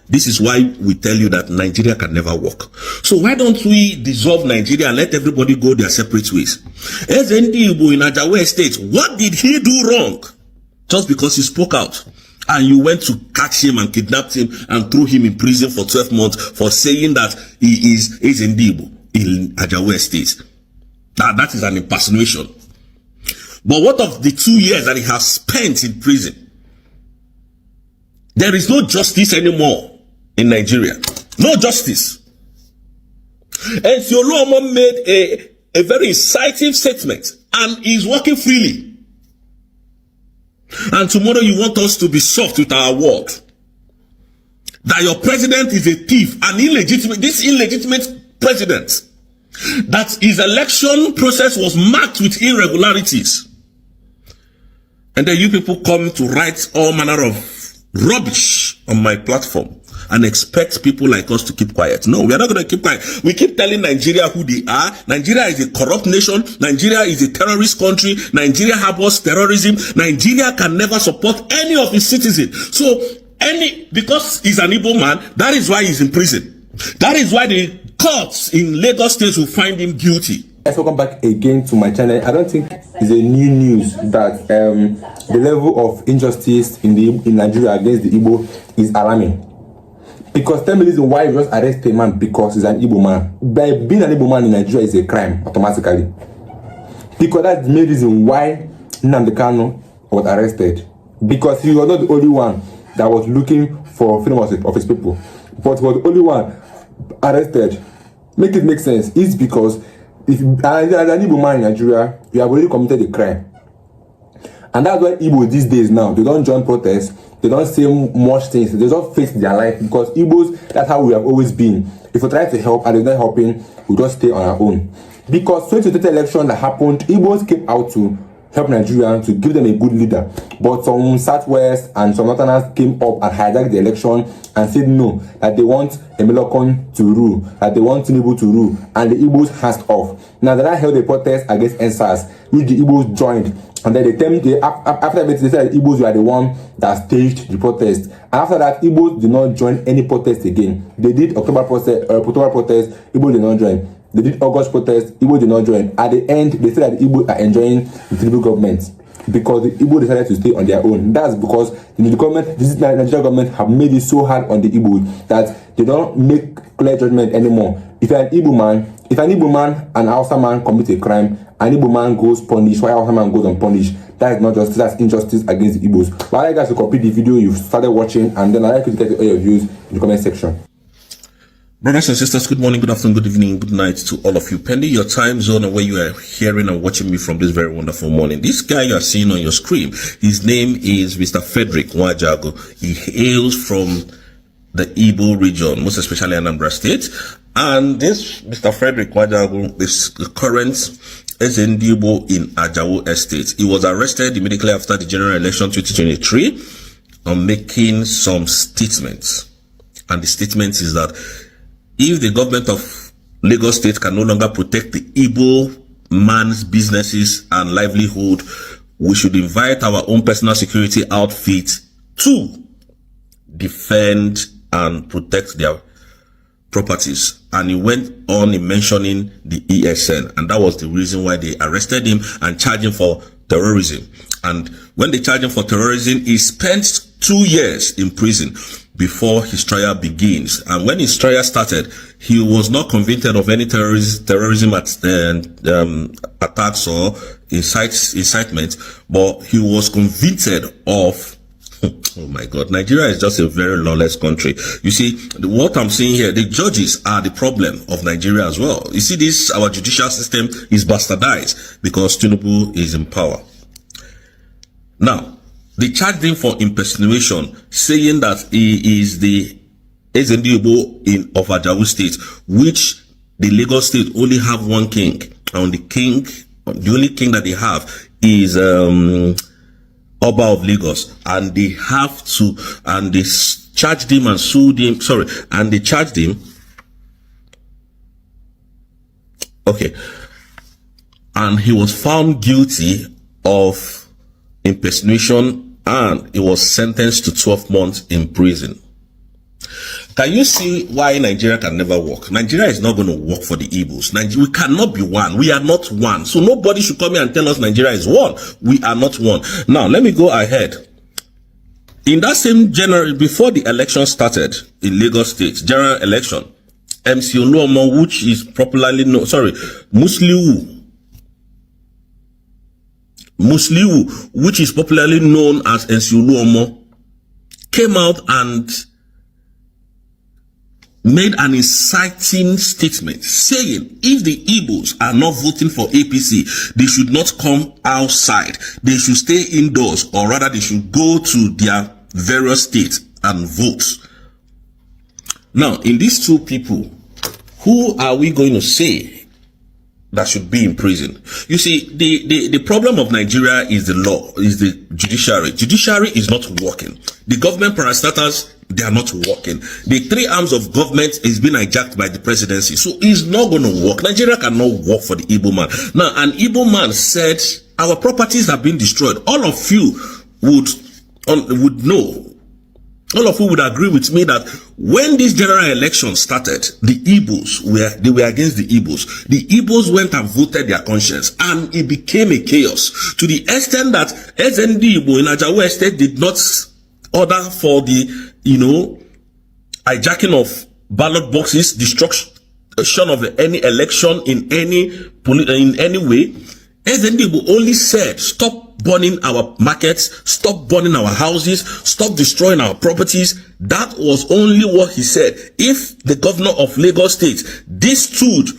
This is why we tell you that Nigeria can never work. So why don't we dissolve Nigeria and let everybody go their separate ways? Nnamdi Igbo in Ajawa State, what did he do wrong? Just because he spoke out. And you went to catch him and kidnapped him and threw him in prison for 12 months for saying that he is Nnamdi Igbo in Ajawa State. That is an impersonation. But what of the 2 years that he has spent in prison? There is no justice anymore in Nigeria. No justice. And Sioluomo made a very incisive statement and is working freely. And tomorrow you want us to be soft with our word. That your president is a thief, an illegitimate, this illegitimate president. That his election process was marked with irregularities. And then you people come to write all manner of rubbish on my platform and expect people like us to keep quiet. No, we are not going to keep quiet. We keep telling Nigeria who they are. Nigeria is a corrupt nation. Nigeria is a terrorist country. Nigeria harbors terrorism. Nigeria can never support any of its citizens. So, because he's an Igbo man, that is why he's in prison. That is why the courts in Lagos State will find him guilty. Welcome back again to my channel. I don't think it's a new news that the level of injustice in Nigeria against the Igbo is alarming. Because tell me the reason why you just arrest a man because he's an Igbo man. By being an Igbo man in Nigeria is a crime automatically. Because that's the main reason why Nnamdi Kanu was arrested. Because he was not the only one that was looking for freedom of his people, but he was the only one arrested. Make it make sense. It's because if as an Igbo man in Nigeria, you have already committed a crime. And that's why Igbo these days now, they don't join protests, they don't say much things, they don't face their life, because Igbos, that's how we have always been. If we try to help and they're not helping, we just stay on our own. Because 2020 election that happened, Igbos came out to help Nigeria, to give them a good leader. But some Southwest and some Northerners came up and hijacked the election and said no, that they want a Melokon to rule, that they want Tinubu to rule, and the Igbos hands off. Now that I held a protest against NSAS, which the Igbos joined, and then after they said that Igbos were the one that staged the protest. And after that, Igbos did not join any protest again. They did October protest, Igbos did not join. They did August protest, Igbo did not join. At the end, they said that the Igbo are enjoying the Tinubu government because the Igbo decided to stay on their own. That's because the Nigerian government have made it so hard on the Igbo that they don't make clear judgment anymore. If you're an Igbo man, an Hausa man commits a crime, an Igbo man goes punished, while Hausa man goes unpunished. That is not justice, that's injustice against the Igbos. But I'd like you guys to complete the video you've started watching, and then I'd like you to get all your views in the comment section. Brothers and sisters, good morning, good afternoon, good evening, good night to all of you. Pending your time zone and where you are hearing and watching me from this very wonderful morning. This guy you are seeing on your screen, his name is Mr. Frederick Wajago. He hails from the Igbo region, most especially Anambra State. And this Mr. Frederick Wajago is the current Nnamdi Igbo in Ajawa Estate. He was arrested immediately after the general election 2023 on making some statements. And the statement is that if the government of Lagos State can no longer protect the Igbo man's businesses and livelihood, we should invite our own personal security outfit to defend and protect their properties. And he went on in mentioning the ESN, and that was the reason why they arrested him and charged him for terrorism. And when they charged him for terrorism, he spent 2 years in prison before his trial begins. And when his trial started, he was not convicted of any terrorism attacks or incitement, but he was convicted of oh my God, Nigeria is just a very lawless country. You see, what I'm seeing here, the judges are the problem of Nigeria as well. You see, this, our judicial system is bastardized because Tinubu is in power. Now, they charged him for impersonation, saying that he is the Nnamdi Igbo of Ajawa State, which the Lagos State only have one king, and the only king that they have is Oba of Lagos, and they have to, and they charged him and sued him. Sorry, and they charged him. Okay, and he was found guilty of impersonation, and he was sentenced to 12 months in prison. Can you see why Nigeria can never work? Nigeria is not going to work for the Igbos. We cannot be one. We are not one. So nobody should come here and tell us Nigeria is one. We are not one. Now, let me go ahead. In that same January, before the election started in Lagos State, general election, MC Oluomo, which is popularly known, Musliu, which is popularly known as MC Oluomo, came out and made an inciting statement saying if the Igbos are not voting for APC, they should not come outside. They should stay indoors, or rather they should go to their various states and vote. Now, in these two people, who are we going to say that should be in prison? You see, the problem of Nigeria is the law, is the judiciary. Judiciary is not working. The government parastatals, they are not working. The three arms of government is being hijacked by the presidency. So it's not going to work. Nigeria cannot work for the Igbo man. Now, an Igbo man said, our properties have been destroyed. All of you would know. All of you would agree with me that when this general election started, the Igbos were against the Igbos. The Igbos went and voted their conscience, and it became a chaos to the extent that SND Igbo in Ajawa Estate did not order for the, hijacking of ballot boxes, destruction of any election in any way. SND Igbo only said, stop burning our markets, stop burning our houses, stop destroying our properties. That was only what he said. If the governor of Lagos State stood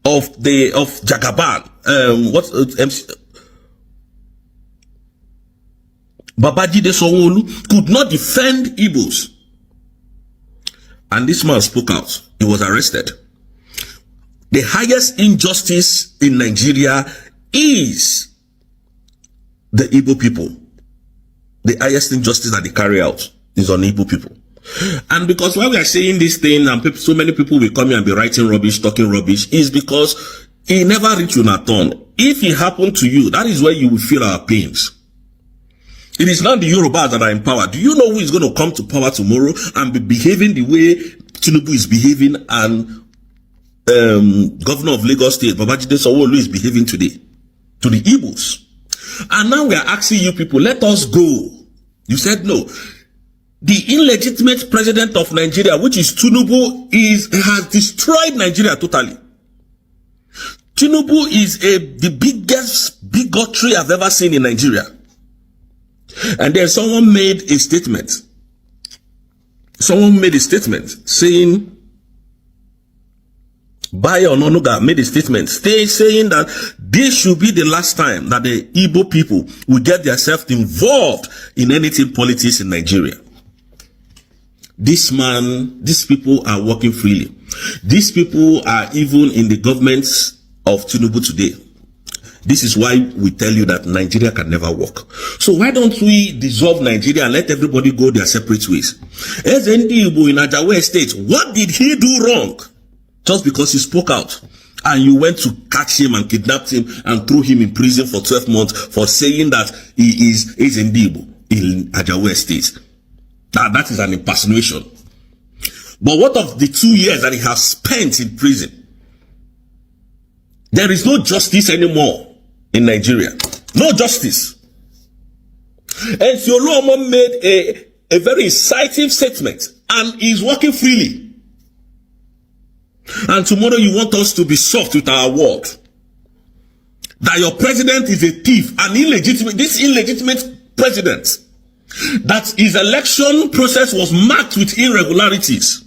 of Jagaban, Babajide Sanwo-Olu could not defend Igbos, and this man spoke out. He was arrested. The highest injustice in Nigeria is the Igbo people. The highest injustice that they carry out is on Igbo people. And because why we are saying this thing and so many people will come here and be writing rubbish, talking rubbish, is because it never reached you a turn. If it happened to you, that is where you will feel our pains. It is not the Yorubas that are in power. Do you know who is going to come to power tomorrow and be behaving the way Tinubu is behaving and governor of Lagos State, Babajide Sanwo-Olu, is behaving today? To the Igbos. And now we are asking you people, let us go. You said no. The illegitimate president of Nigeria, which is Tinubu, has destroyed Nigeria totally. Tinubu is the biggest bigotry I've ever seen in Nigeria. And then someone made a statement. Saying, Bayo Ononuga made a statement saying that this should be the last time that the Igbo people will get themselves involved in anything politics in Nigeria. These people are working freely. These people are even in the governments of Tinubu today. This is why we tell you that Nigeria can never work. So why don't we dissolve Nigeria and let everybody go their separate ways? SND Igbo in Ajawa State, what did he do wrong? Just because he spoke out and you went to catch him and kidnapped him and threw him in prison for 12 months for saying that he is SND Igbo in Ajawa State. Now that is an impersonation. But what of the 2 years that he has spent in prison? There is no justice anymore in Nigeria. No justice. And Oluomo made a very incisive statement and is working freely. And tomorrow you want us to be soft with our word. That your president is a thief, this illegitimate president. That his election process was marked with irregularities.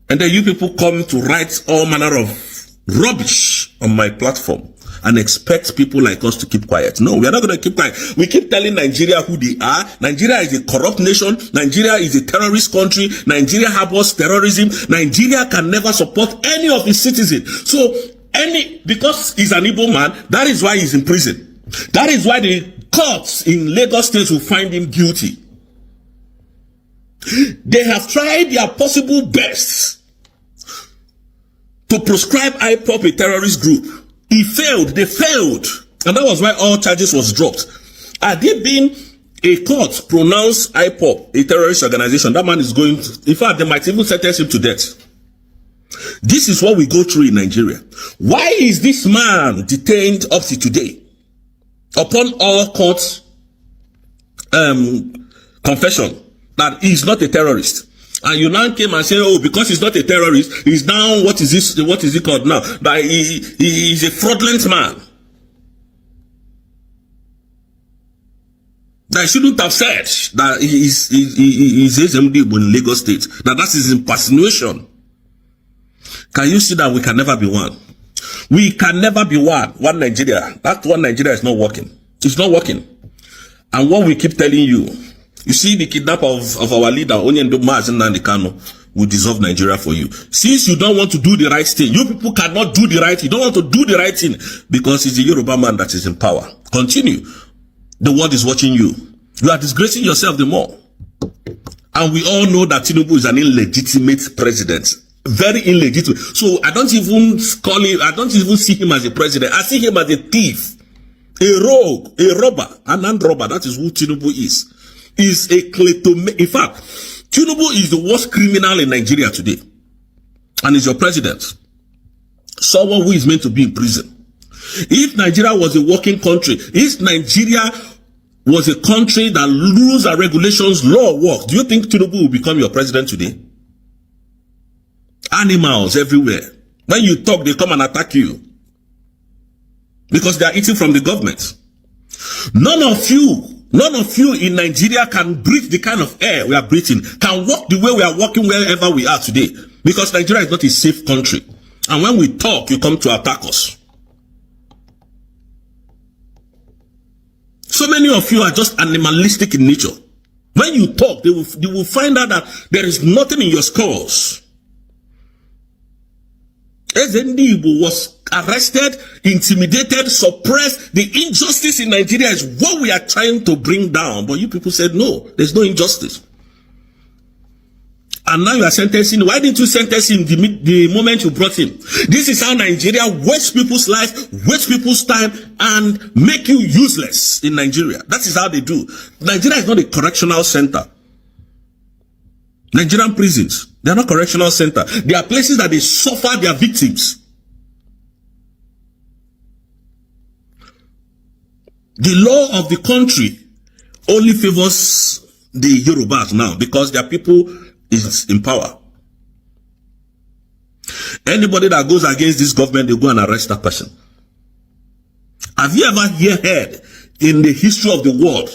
And then you people come to write all manner of rubbish on my platform and expect people like us to keep quiet. No, we are not going to keep quiet. We keep telling Nigeria who they are. Nigeria is a corrupt nation. Nigeria is a terrorist country. Nigeria harbors terrorism. Nigeria can never support any of its citizens. So, because he's an Igbo man, that is why he's in prison. That is why the courts in Lagos State will find him guilty. They have tried their possible best to proscribe IPOP, a terrorist group. They failed. And that was why all charges was dropped. Had it been A court pronounced IPOB a terrorist organization. That man is going to, in fact, they might even sentence him to death. This is what we go through in Nigeria. Why is this man detained up to today? Upon all courts confession that he's not a terrorist. And you now came and say, oh, because he's not a terrorist, he's now, what is he called now? That he is a fraudulent man. That I shouldn't have said that he is SMD in Lagos State. That is his impersonation. Can you see that we can never be one? We can never be one. One Nigeria. That one Nigeria is not working. It's not working. And what we keep telling you, you see the kidnap of our leader, Nnamdi Kanu, will dissolve Nigeria for you. Since you don't want to do the right thing, you people cannot do the right thing. You don't want to do the right thing because it's the Yoruba man that is in power. Continue. The world is watching you. You are disgracing yourself the more. And we all know that Tinubu is an illegitimate president. Very illegitimate. So I don't even call him, I don't even see him as a president. I see him as a thief, a rogue, a robber, an armed robber. That is who Tinubu is. Is a kleptomaniac. In fact, Tinubu is the worst criminal in Nigeria today. And is your president. Someone who is meant to be in prison. If Nigeria was a working country, if Nigeria was a country that rules and regulations, law works, do you think Tinubu will become your president today? Animals everywhere. When you talk, they come and attack you. Because they are eating from the government. None of you in Nigeria can breathe the kind of air we are breathing, can walk the way we are walking wherever we are today. Because Nigeria is not a safe country. And when we talk, you come to attack us. So many of you are just animalistic in nature. When you talk, they will find out that there is nothing in your skulls. Igbo was arrested, intimidated, suppressed. The injustice in Nigeria is what we are trying to bring down. But you people said, no, there's no injustice. And now you are sentencing. Why didn't you sentence him the moment you brought him? This is how Nigeria wastes people's life, wastes people's time, and make you useless in Nigeria. That is how they do. Nigeria is not a correctional center. Nigerian prisons, they are not correctional center. They are places that they suffer their victims. The law of the country only favors the Yorubas now because their people is in power. Anybody that goes against this government, they go and arrest that person. Have you ever heard in the history of the world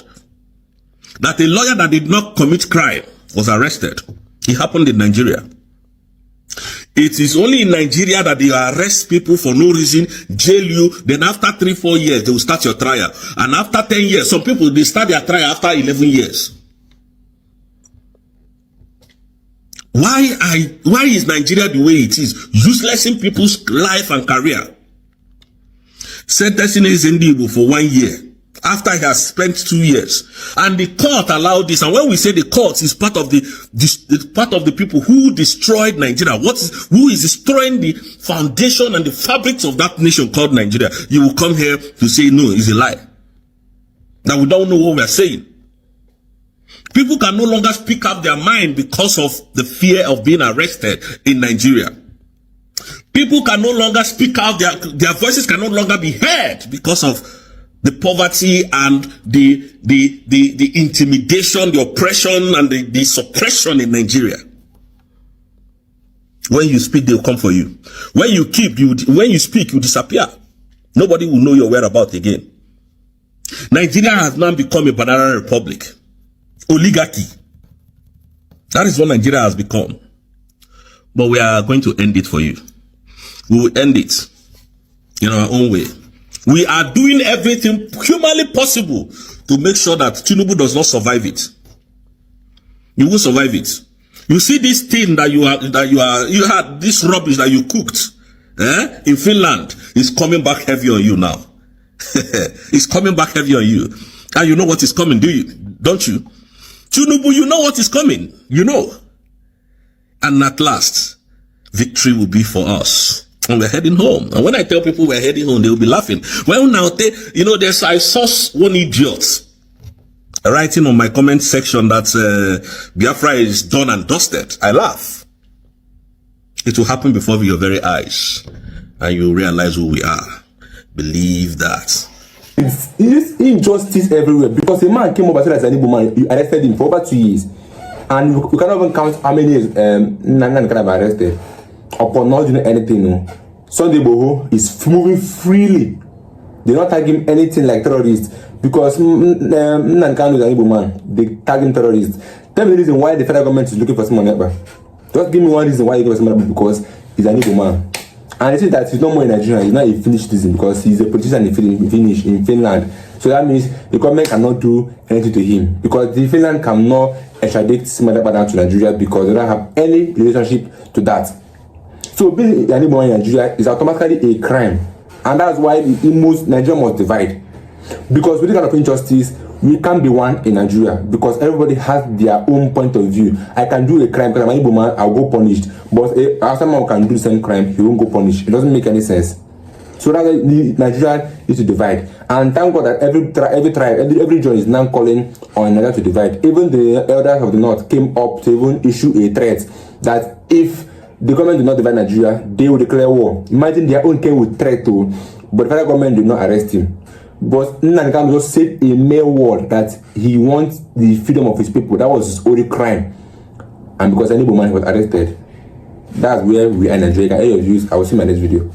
that a lawyer that did not commit crime was arrested? It happened in Nigeria. It is only in Nigeria that they arrest people for no reason, jail you, then after 3-4 years, they will start your trial. And after 10 years, some people, they start their trial after 11 years. Why is Nigeria the way it is? Useless in people's life and career. Sentencing Igbo for 1 year after he has spent 2 years, and the court allowed this. And when we say the court is part of the people who destroyed Nigeria, who is destroying the foundation and the fabrics of that nation called Nigeria, you will come here to say no, it's a lie. That we don't know what we are saying. People can no longer speak up their mind because of the fear of being arrested in Nigeria. People can no longer speak out, their voices can no longer be heard because of the poverty and the intimidation, the oppression, and the suppression in Nigeria. When you speak, they'll come for you. When you speak, you disappear. Nobody will know your whereabouts again. Nigeria has now become a banana republic. Oligarchy. That is what Nigeria has become. But we are going to end it for you. We will end it in our own way. We are doing everything humanly possible to make sure that Tinubu does not survive it. You will survive it. You see this thing that you had this rubbish that you cooked in Finland is coming back heavy on you now. It's coming back heavy on you. And you know what is coming, do you? Don't you? Tinubu, you know what is coming. You know. And at last, victory will be for us. And we're heading home. And when I tell people we're heading home, they will be laughing. Well, now, I saw one idiot. writing on my comment section that Biafra is done and dusted, I laugh. It will happen before your very eyes, and you realize who we are. Believe that. It's injustice everywhere, because a man came over and said as an Igbo man, you arrested him for over 2 years, and you cannot even count how many years Nnamdi Kanu have arrested upon not doing anything. No. Sunday Boho is moving freely. They not tag him anything like terrorist, because Nnamdi Kanu is an Igbo man. They tag him terrorist. Tell me the reason why the federal government is looking for someone else. Just give me one reason why you give someone else, because he's an Igbo man. And they say that he's no more in Nigeria, he's not a Finnish citizen, because he's a politician in Finland. So that means the government cannot do anything to him, because the Finland cannot extradite Nnamdi Kanu to Nigeria, because they don't have any relationship to that. So being an Igbo man in Nigeria is automatically a crime. And that's why Nigeria must divide. Because with this kind of injustice, we can't be one in Nigeria, because everybody has their own point of view. I can do a crime because I'm an Igbo man, I'll go punished. But someone can do the same crime, he won't go punished. It doesn't make any sense. So that's why Nigeria needs to divide. And thank God that every tribe, every region is now calling on Nigeria to divide. Even the elders of the north came up to even issue a threat that if the government did not divide Nigeria, they will declare war. Imagine their own king would threat to, but the federal government did not arrest him. But Nnamdi Kanu just said a mere word that he wants the freedom of his people. That was his only crime. And because an Igbo man was arrested, that's where we are in Nigeria. Any of you, I will see my next video.